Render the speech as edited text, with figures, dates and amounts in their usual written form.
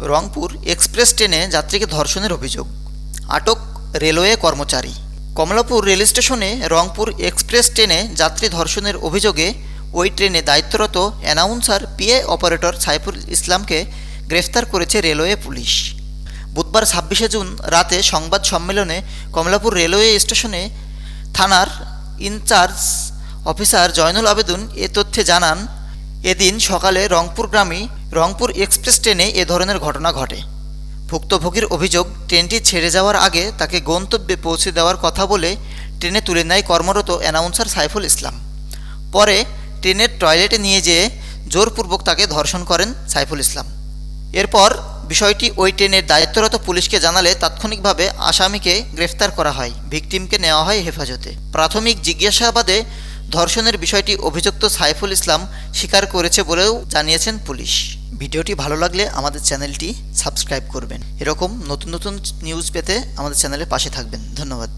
Rangpur express ট্রেনে যাত্রীকে ধর্ষণের অভিযোগ, আটক রেলওয়ে কর্মচারী। কমলাপুর রেল স্টেশনে রংপুর এক্সপ্রেস ট্রেনে যাত্রী ধর্ষণের অভিযোগে ওই ট্রেনে দায়িত্বরত অ্যানাউন্সার পিএ অপারেটর সাইফুল ইসলামকে গ্রেফতার করেছে রেলওয়ে পুলিশ। বুধবার ২৬শে জুন রাতে সংবাদ সম্মেলনে কমলাপুর রেলওয়ে স্টেশনে থানার ইনচার্জ অফিসার জয়নুল আবেদিন এ তথ্যে জানান, এদিন সকালে রংপুরগামী রংপুর এক্সপ্রেস ট্রেনে এ ধরনের ঘটনা ঘটে। ভুক্তভোগীর অভিযোগ, ট্রেনটি ছেড়ে যাওয়ার আগে তাকে গন্তব্যে পৌঁছে দেওয়ার কথা বলে ট্রেনে তুলে নেয় কর্মরত অ্যানাউন্সার সাইফুল ইসলাম। পরে ট্রেনের টয়লেটে নিয়ে যেয়ে জোরপূর্বক তাকে ধর্ষণ করেন সাইফুল ইসলাম। এরপর বিষয়টি ওই ট্রেনের দায়িত্বরত পুলিশকে জানালে তাৎক্ষণিকভাবে আসামিকে গ্রেফতার করা হয়, ভিকটিমকে নেওয়া হয় হেফাজতে। প্রাথমিক জিজ্ঞাসাবাদে ধর্ষণের বিষয়টি অভিযুক্ত সাইফুল ইসলাম স্বীকার করেছে বলেও জানিয়েছেন পুলিশ। ভিডিওটি ভালো লাগলে আমাদের চ্যানেলটি সাবস্ক্রাইব করবেন। এরকম নতুন নতুন নিউজ পেতে আমাদের চ্যানেলের পাশে থাকবেন। ধন্যবাদ।